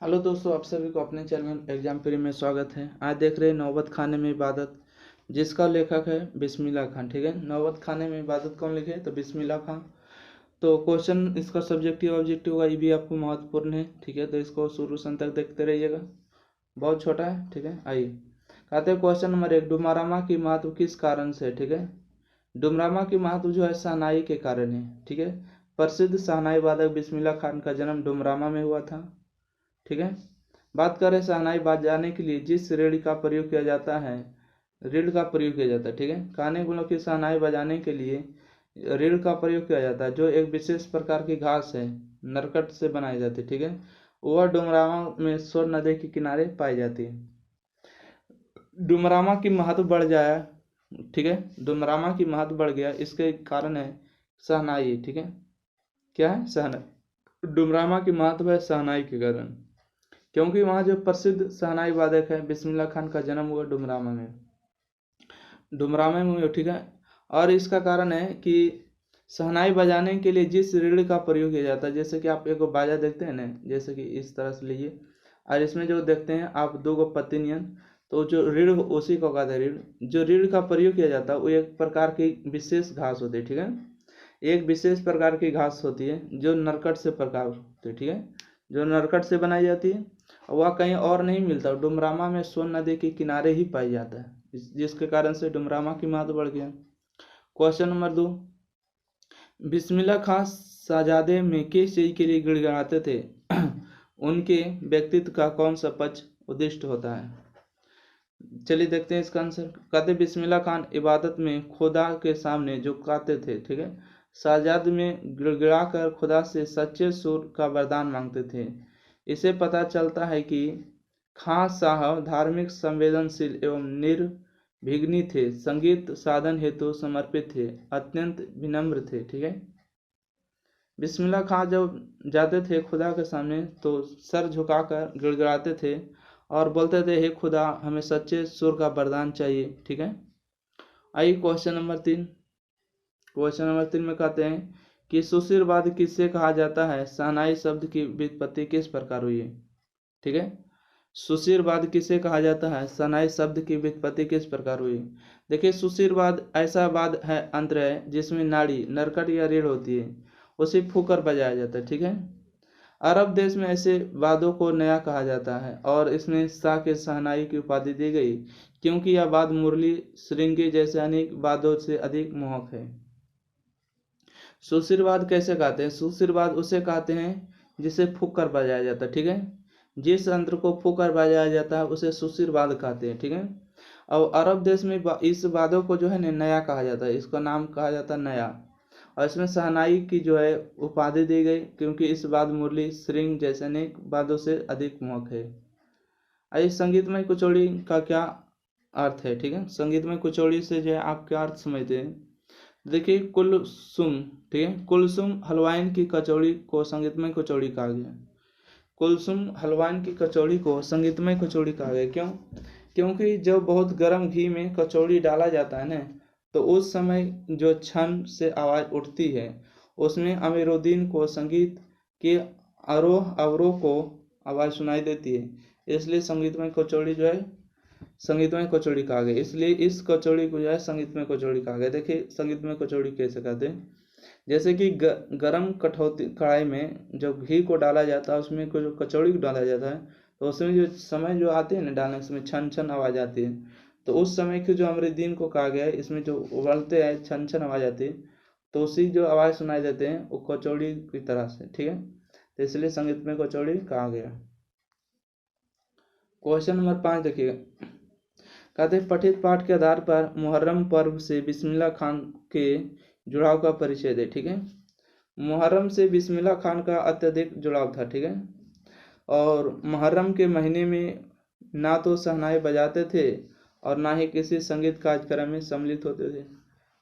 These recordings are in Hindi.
हेलो दोस्तों, आप सभी को अपने चैनल एग्जाम फ्री में स्वागत है। आज देख रहे हैं नौबत खाने में इबादत, जिसका लेखक है बिस्मिल्लाह खान। ठीक है, नौबत खाने में इबादत कौन लिखे? तो बिस्मिल्लाह खान। तो क्वेश्चन इसका सब्जेक्टिव ऑब्जेक्टिव का ये भी आपको महत्वपूर्ण है। ठीक है, तो इसको शुरू से अंत तक देखते रहिएगा, बहुत छोटा है। ठीक है, आइए कहते हैं क्वेश्चन नंबर 1, डुमरामा की महत्व किस कारण से? ठीक है, डुमरामा की महत्व जो है शहनाई के कारण है। ठीक है, प्रसिद्ध शहनाई वादक बिस्मिल्लाह खान का जन्म डुमरामा में हुआ था। ठीक है, बात करें शहनाई बजाने के लिए जिस रीढ़ का प्रयोग किया जाता है, रीढ़ का प्रयोग किया जाता है। ठीक है, गाने गुलों की शहनाई बजाने के लिए रीढ़ का प्रयोग किया जाता है, जो एक विशेष प्रकार की घास है, नरकट से बनाई जाती है। ठीक है, वह डुमरामा में सोन नदी के किनारे पाई जाती है। डुमरामा की महत्व बढ़ जाए, ठीक है, डुमरामा की महत्व बढ़ गया, इसके कारण है शहनाई। ठीक है, क्या है? शहनाई। डुमरामा की महत्व है शहनाई के कारण, क्योंकि वहाँ जो प्रसिद्ध शहनाई वादक है बिस्मिल्लाह खान का जन्म हुआ डुमरामा में, डुमरामा में हुआ। ठीक है, और इसका कारण है कि शहनाई बजाने के लिए जिस रीढ़ का प्रयोग किया जाता है, जैसे कि आप एक बाजा देखते हैं ना, जैसे कि इस तरह से लीजिए, और इसमें जो देखते हैं आप दो गो पत्तिनियन, तो जो रीढ़ उसी को कहते हैं रीढ़। जो रीढ़ का प्रयोग किया जाता है वो एक प्रकार की विशेष घास होती है। ठीक है, एक विशेष प्रकार की घास होती है जो नरकट से प्रकार होती है। ठीक है, जो नरकट से बनाई जाती है, वह कहीं और नहीं मिलता, डुमरामा में सोन नदी के किनारे ही पाई जाता है, जिसके कारण से डुमरामा की महत्व बढ़ गया। क्वेश्चन नंबर 2, बिस्मिल्लाह खान शहजादे में किस चीज के लिए गिड़गिड़ाते थे? उनके व्यक्तित्व का कौन सा पक्ष उद्दिष्ट होता है? चलिए देखते हैं इसका आंसर। कहते बिस्मिल्लाह खान इबादत में खुदा के सामने झुकाते थे। ठीक है, शहजाद में गिड़गिड़ा कर खुदा से सच्चे सुर का वरदान मांगते थे। इसे पता चलता है कि खां साहब धार्मिक, संवेदनशील एवं निर्विघ्नी थे, संगीत साधन हेतु समर्पित थे, अत्यंत विनम्र थे। ठीक है, बिस्मिल्लाह खां जब जाते थे खुदा के सामने तो सर झुकाकर गिड़गिड़ाते थे और बोलते थे, हे खुदा, हमें सच्चे सुर का वरदान चाहिए। ठीक है, आइए क्वेश्चन नंबर 3। क्वेश्चन नंबर 3 में कहते हैं कि सुशिरवाद किससे कहा जाता है? शहनाई शब्द की व्युत्पत्ति किस प्रकार हुई है? ठीक है, सुशिरवाद किसे कहा जाता है? शहनाई शब्द की व्युत्पत्ति किस प्रकार हुई? देखिए, सुशिरवाद ऐसा वाद है, अंतर है जिसमें नाड़ी, नरकट या रीढ़ होती है, उसे फूंक कर बजाया जाता है। ठीक है, अरब देश में ऐसे वादों को नया कहा जाता है और इसमें शाह के शहनाई की उपाधि दी गई, क्योंकि यह वाद मुरली, श्रृंगी जैसे अनेक वादों से अधिक मोहक है। सुशिरवाद कैसे कहते हैं? सुशिरवाद उसे कहते हैं जिसे फूंक कर बजाया जाता है। ठीक है, जिस यंत्र को फूंक कर बजाया जाता है उसे सुशिरवाद कहते हैं। ठीक है, और अरब देश में इस वादों को जो है नया कहा जाता है, इसका नाम कहा जाता है नया, और इसमें शहनाई की जो है उपाधि दी गई, क्योंकि इस वाद मुरली, श्रृंग जैसे अनेक वादों से अधिक मोहक है। आइए, संगीतमय कुचौड़ी का क्या अर्थ है? ठीक है, संगीतमय कुचौड़ी से जो है आप क्या अर्थ समझते हैं? देखिए, कुलसुम, ठीक है, कुलसुम हलवाइन की कचौड़ी को संगीतमय कचौड़ी कहा गया। कुलसुम हलवाइन की कचौड़ी को संगीतमय कचौड़ी कहा गया। क्यों? क्योंकि जब बहुत गर्म घी में कचौड़ी डाला जाता है ना, तो उस समय जो छन से आवाज उठती है, उसमें अमीरुद्दीन को संगीत के आरोह अवरोह को आवाज सुनाई देती है, इसलिए संगीतमय कचौड़ी जो है संगीतमय कचौड़ी कहा गया। इसलिए इस कचौड़ी को जो है संगीतमय कचौड़ी कहा गया। देखिए, संगीतमय कचौड़ी कैसे कहते हैं? जैसे कि गरम कठौती कढ़ाई में जब घी को डाला जाता है, उसमें को जो कचौड़ी को डाला जाता है, तो उसमें जो समय जो आते हैं ना डालने के समय, छन छन आवाज आती है, तो उस समय के जो अमरुद्दीन को कहा गया है, इसमें जो उबलते हैं छन छन आवाज आती है, तो उसी जो आवाज सुनाई देते हैं वो कचौड़ी की तरह से। ठीक है, तो इसलिए संगीतमय कचौड़ी कहा गया। क्वेश्चन नंबर 5 देखिएगा, कहते हैं पठित पाठ के आधार पर मुहर्रम पर्व से बिस्मिल्लाह खान के जुड़ाव का परिचय दे। ठीक है, मुहर्रम से बिस्मिल्लाह खान का अत्यधिक जुड़ाव था। ठीक है, और मुहर्रम के महीने में ना तो शहनाई बजाते थे और ना ही किसी संगीत कार्यक्रम में सम्मिलित होते थे।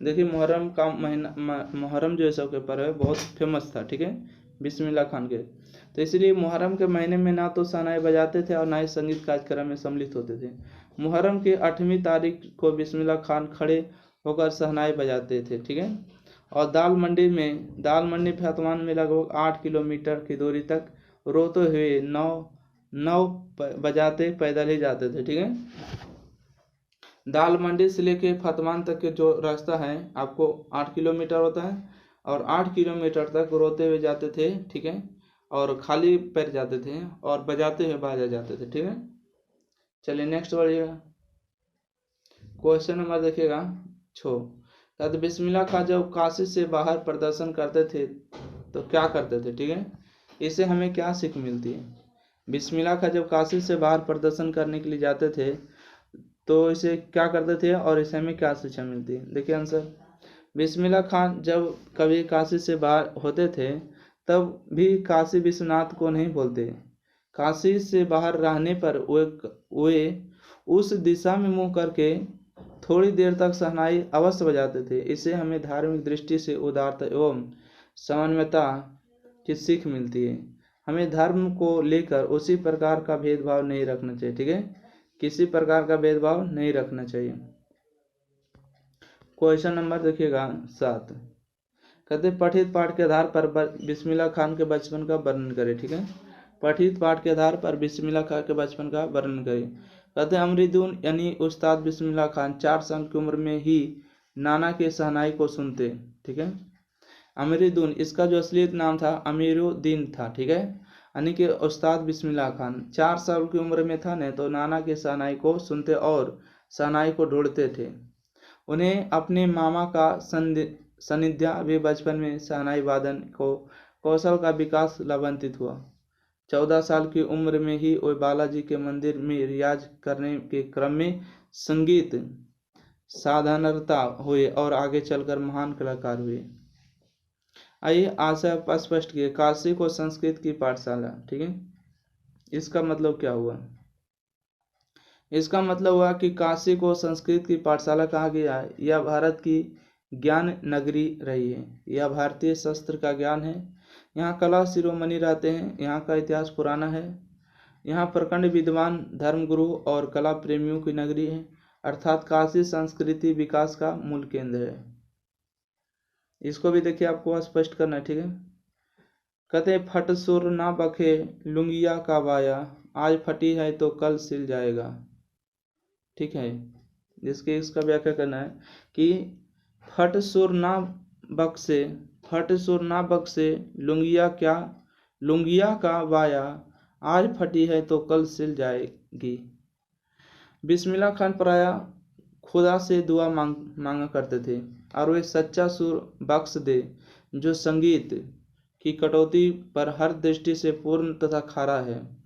देखिए, मुहर्रम का महीना, मुहर्रम जो है सबके पर्व है, बहुत फेमस था। ठीक है, बिस्मिल्लाह खान के, तो इसलिए मुहर्रम के महीने में ना तो शहनाई बजाते थे और ना ही संगीत कार्यक्रम में सम्मिलित होते थे। मुहर्रम की 8वीं तारीख को बिस्मिल्लाह खान खड़े होकर शहनाई बजाते थे। ठीक है, और दाल मंडी फैतवान में लगभग 8 किलोमीटर की दूरी तक रोते हुए 9 9 बजाते पैदल ही जाते थे, ठीक है। दाल मंडी से लेके फतमान तक के जो रास्ता है आपको 8 किलोमीटर होता है, और 8 किलोमीटर तक रोते हुए जाते थे, ठीक है, और खाली पैर जाते थे और बजाते हुए बाजा जाते थे, ठीक है। चलिए नेक्स्ट बढ़िएगा। क्वेश्चन नंबर देखिएगा 6। कहते बिस्मिल्लाह खां जब काशी से बाहर प्रदर्शन करते थे तो क्या करते थे, ठीक है। इससे हमें क्या सीख मिलती है। बिस्मिल्लाह खां जब काशी से बाहर प्रदर्शन करने के लिए जाते थे तो इसे क्या करते थे और इसे हमें क्या शिक्षा मिलती है। देखिए आंसर, बिस्मिल्लाह खान जब कभी काशी से बाहर होते थे तब भी काशी विश्वनाथ को नहीं बोलते। काशी से बाहर रहने पर वे उस दिशा में मुंह करके थोड़ी देर तक शहनाई अवश्य बजाते थे। इससे हमें धार्मिक दृष्टि से उदारता एवं समन्वयता की सीख मिलती है। हमें धर्म को लेकर उसी प्रकार का भेदभाव नहीं रखना चाहिए, ठीक है, किसी प्रकार का भेदभाव नहीं रखना चाहिए। क्वेश्चन नंबर देखिएगा 7। कहते पठित पाठ के आधार पर बिस्मिल्लाह खान के बचपन का वर्णन करें, ठीक है। पठित पाठ के आधार पर बिस्मिल्लाह खान के बचपन का वर्णन करें। कहते अमरीदून यानी उस्ताद बिस्मिल्लाह खान 4 साल की उम्र में ही नाना के शहनाई को सुनते, ठीक है। अमीरुद्दीन, इसका जो असलियत नाम था अमीरुद्दीन था, ठीक है। यानी कि उस्ताद बिस्मिल्लाह खान 4 साल की उम्र में था ने तो नाना के शहनाई को सुनते और शहनाई को ढूंढते थे। उन्हें अपने मामा का सानिध्य भी बचपन में शहनाई वादन को कौशल का विकास लाभान्वित हुआ। 14 साल की उम्र में ही वे बालाजी के मंदिर में रियाज करने के क्रम में संगीत साधनरता हुए और आगे चलकर महान कलाकार हुए। आइए आशा स्पष्ट किए काशी को संस्कृत की पाठशाला, ठीक है, इसका मतलब क्या हुआ। इसका मतलब हुआ कि काशी को संस्कृत की पाठशाला कहा गया है। यह भारत की ज्ञान नगरी रही है। यह भारतीय शास्त्र का ज्ञान है। यहाँ कला शिरोमणि रहते हैं। यहाँ का इतिहास पुराना है। यहाँ प्रखंड विद्वान, धर्मगुरु और कला प्रेमियों की नगरी है। अर्थात काशी संस्कृति विकास का मूल केंद्र है। इसको भी देखिए आपको स्पष्ट करना है, ठीक है। कहते फट सुर ना बखे लुंगिया का बाया, आज फटी है तो कल सिल जाएगा, ठीक है। जिसके इसका व्याख्या करना है कि फट सुर ना बक्से लुंगिया का बाया, आज फटी है तो कल सिल जाएगी। बिस्मिल्लाह खान प्राय खुदा से दुआ मांगा करते थे और वे सच्चा सुर बख्श दे जो संगीत की कटौती पर हर दृष्टि से पूर्ण तथा खरा है।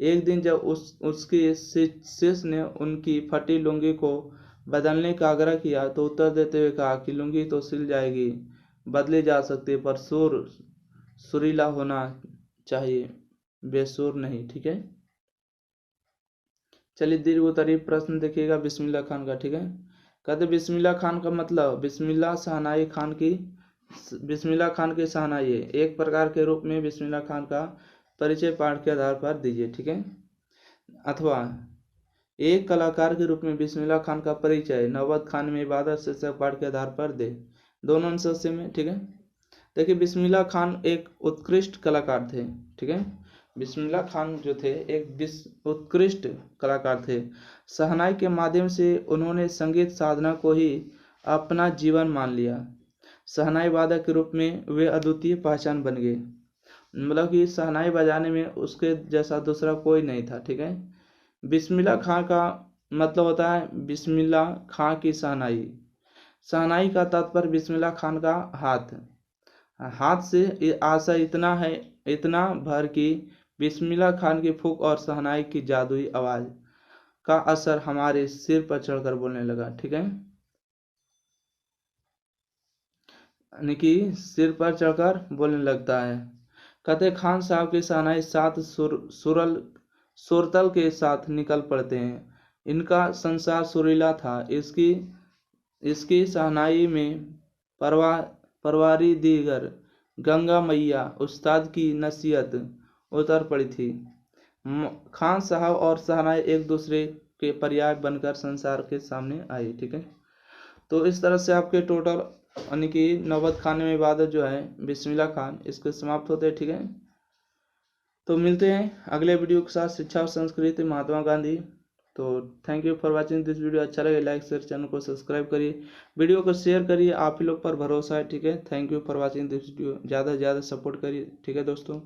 एक दिन जब उसके शिष्य ने उनकी फटी लुंगी को बदलने का आग्रह किया तो उत्तर देते हुए कहा कि लुंगी तो सिल जाएगी, बदली जा सकती है, पर सुर सुरीला होना चाहिए, बेसुर नहीं, ठीक है। चलिए दीर्घ उत्तरीय प्रश्न देखिएगा बिस्मिल्लाह खान का, ठीक है। कहते बिस्मिल्लाह खान का मतलब बिस्मिल्लाह खान की शहनाई है। एक प्रकार के रूप में बिस्मिल्लाह खान का परिचय पाठ के आधार पर दीजिए, ठीक है, अथवा एक कलाकार के रूप में बिस्मिल्लाह खान का परिचय नवबत खान में इबादत शीर्षक पाठ के आधार पर दे। दोनों आंसर में, ठीक है। देखिए बिस्मिल्लाह खान एक उत्कृष्ट कलाकार थे, ठीक है। बिस्मिल्लाह खान जो थे एक उत्कृष्ट कलाकार थे। शहनाई के माध्यम से उन्होंने संगीत साधना को ही अपना जीवन मान लिया। शहनाई वादक के रूप में वे अद्वितीय पहचान बन गए। मतलब कि शहनाई बजाने में उसके जैसा दूसरा कोई नहीं था, ठीक है। बिस्मिल्लाह खां का मतलब होता है बिस्मिल्लाह खां की शहनाई। शहनाई का तात्पर्य बिस्मिल्लाह खान का हाथ से आशा इतना भर कि बिस्मिल्लाह खान की फूंक और शहनाई की जादुई आवाज का असर हमारे सिर पर चढ़कर बोलने लगा, ठीक है, यानी कि सिर पर चढ़कर बोलने लगता है। कहते खान साहब की शहनाई 7 सुरतल के साथ निकल पड़ते हैं। इनका संसार सुरीला था। इसकी शहनाई में परवारी दीगर गंगा मैया उस्ताद की नसीहत उतर पड़ी थी। खान साहब और शहनाई एक दूसरे के पर्याय बनकर संसार के सामने आई, ठीक है। तो इस तरह से आपके टोटल यानी कि नवबत खान में इबादत जो है बिस्मिल्लाह खान इसके समाप्त होते हैं, ठीक है। तो तो मिलते हैं अगले वीडियो के साथ, शिक्षा और संस्कृति महात्मा गांधी। तो thank you for watching this video. अच्छा लगे लाइक शेयर, चैनल को सब्सक्राइब करिए, वीडियो को शेयर करिए, आप ही लोग पर भरोसा है, ठीक है। Thank you for watching this video, ज़्यादा से ज़्यादा सपोर्ट करिए, ठीक है दोस्तों।